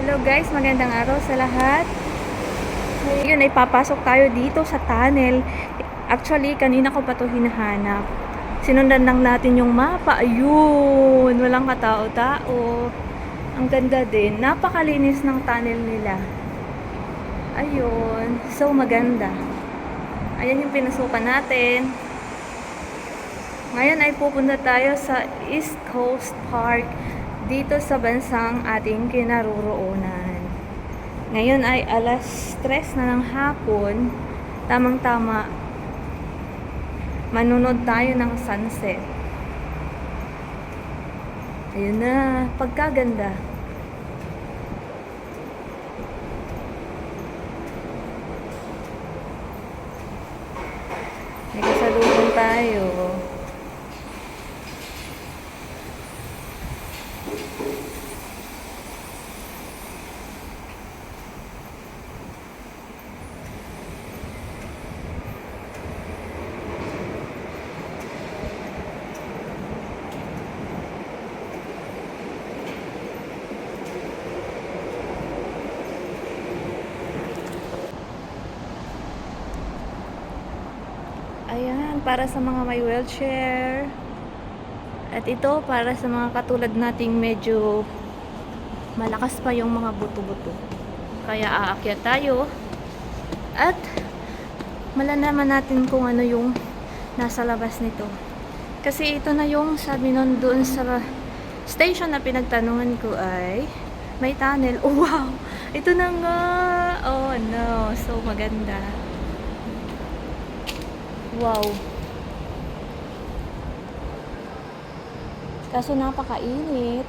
Hello guys, magandang araw sa lahat. Ngayon ay papasok tayo dito sa tunnel. Actually, kanina ko pa to hinahanap. Sinundan lang natin yung mapa. Ayun, walang katao-tao. Ang ganda din. Napakalinis ng tunnel nila. Ayun, so maganda. Ayan yung pinasukan natin. Ngayon ay pupunta tayo sa East Coast Park dito sa bansang ating kinaroroonan. Ngayon ay alas 3 na ng hapon. Tamang-tama. Manunod tayo ng sunset. Ayun na, pagkaganda. May kasalubong tayo. Ayan, para sa mga may wheelchair. At ito, para sa mga katulad nating medyo malakas pa yung mga buto-buto. Kaya aakyat tayo. At malalaman natin kung ano yung nasa labas nito. Kasi ito na yung sabi nun doon sa station na pinagtanungan ko ay may tunnel. Oh, wow! Ito na nga! Oh, no! So, maganda. Wow! Kaso napakainit.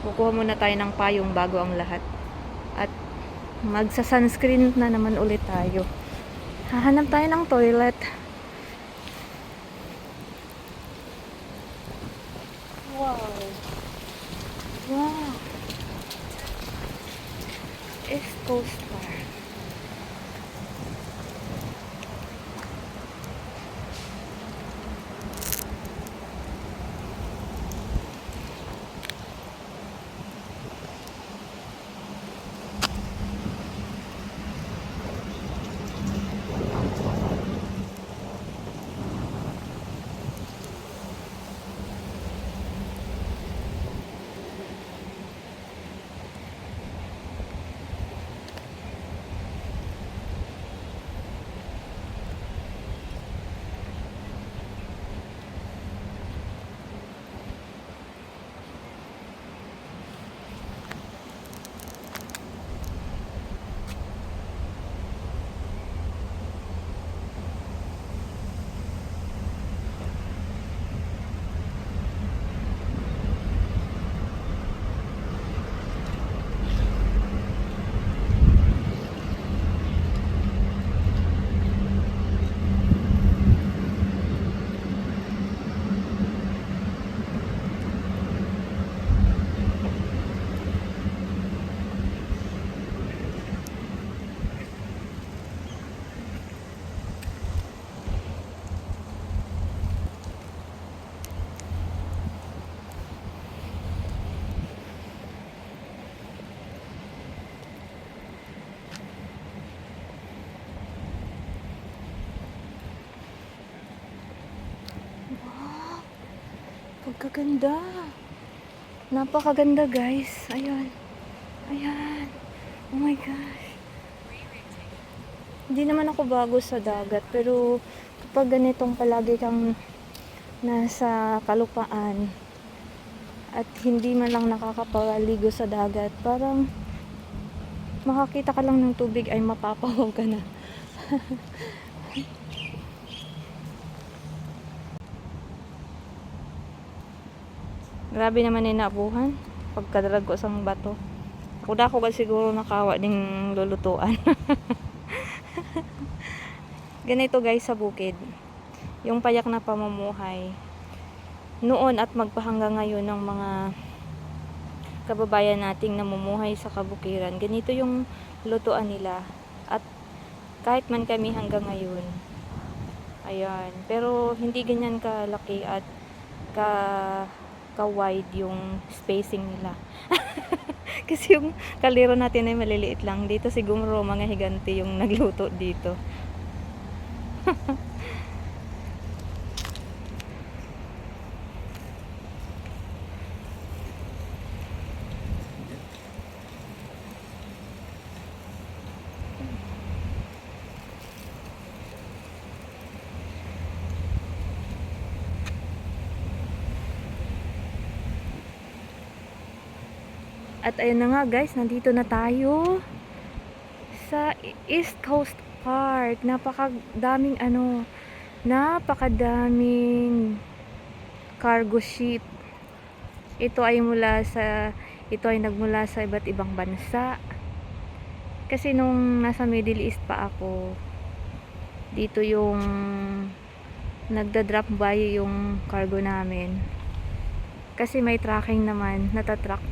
Kukuha muna tayo ng payong bago ang lahat. At magsa-sunscreen na naman ulit tayo. Hahanap tayo ng toilet. Wow! Wow! East Coast Park. Pagkaganda. Napakaganda guys. Ayan. Ayan. Oh my gosh. Hindi naman ako bago sa dagat. Pero kapag ganitong palagi kang nasa kalupaan at hindi man lang nakakapaligo sa dagat, parang makakita ka lang ng tubig ay mapapahaw ka na. Grabe naman yung naabuhan pagkadrag ko sa bato. Kuda ko ba siguro nakawa ding lulutuan. Ganito guys sa bukid. Yung payak na pamumuhay noon at magpahanggang ngayon ng mga kababayan nating namumuhay sa kabukiran. Ganito yung lutuan nila. At kahit man kami hanggang ngayon. Ayan. Pero hindi ganyan kalaki at ka ka-wide yung spacing nila. Kasi yung kaldero natin ay maliliit lang. Dito siguro mga higante yung nagluto dito. At ayun na nga guys, nandito na tayo sa East Coast Park. Napakadaming cargo ship. Ito ay nagmula sa iba't ibang bansa. Kasi nung nasa Middle East pa ako, dito yung nagda-drop by yung cargo namin. Kasi may tracking naman, natatrack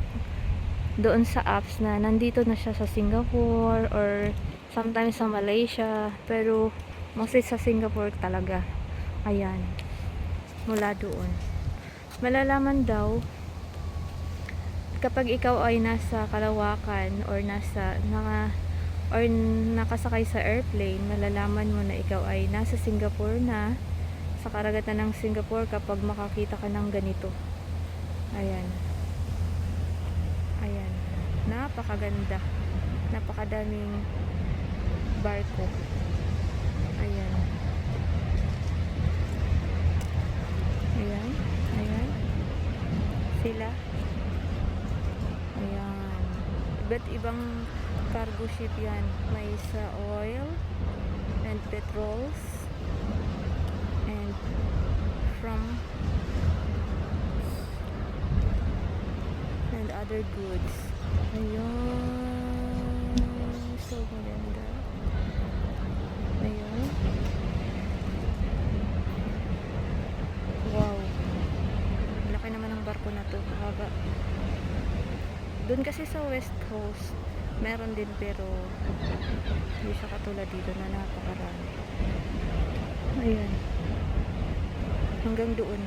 doon sa apps na nandito na siya sa Singapore or sometimes sa Malaysia, pero mostly sa Singapore talaga. Ayan, mula doon malalaman daw kapag ikaw ay nasa kalawakan or nakasakay sa airplane, malalaman mo na ikaw ay nasa Singapore na, sa karagatan ng Singapore, kapag makakita ka ng ganito. Ayan. Ayan. Napakaganda. Napakadaming barko. Ayan. Ayan. Ayan. Sila. Ayan. Iba't ibang cargo ship yan. May sa oil and petrols and from and other goods. Ayan. So maganda. Ayan. Wow. Laki naman ng barko na to. Haba. Doon kasi sa West Coast, meron din pero hindi siya katulad dito na napakarami. Ayan. Hanggang doon.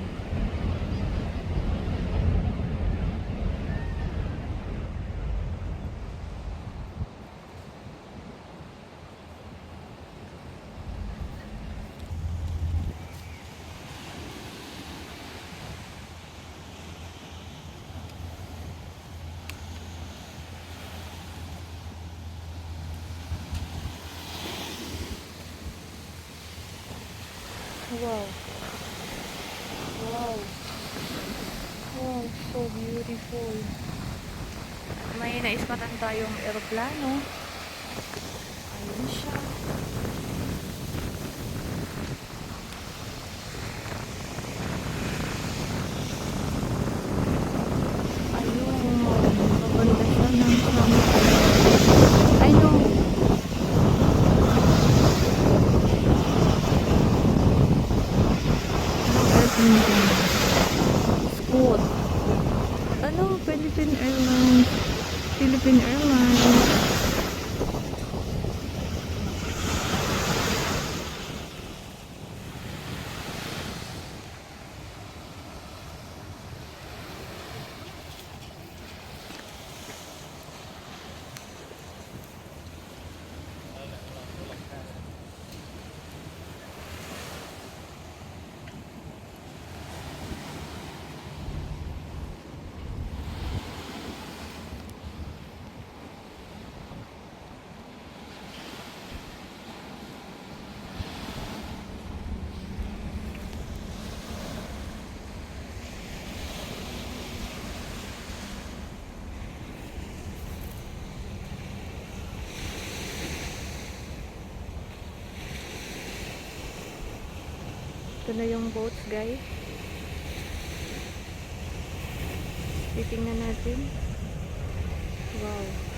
Wow. Wow. Wow, so beautiful. May naispatan tayong eroplano. Ayun siya. Ayun. Maganda siya ng kami. I know. Scoot. Ano? Philippine Airlines. Philippine Airlines. Ito na yung boats, guys. Titingnan natin. Wow.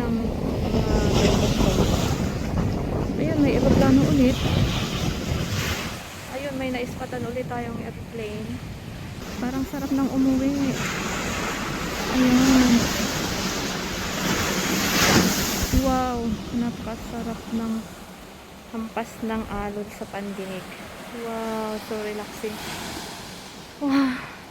ng breakfast. Ayun, may aeroplano ulit. Ayun, may naispatan ulit tayong airplane. Parang sarap ng umuwi. Ayun. Wow, napakasarap ng hampas ng alon sa pandinig. Wow, so relaxing. Wow.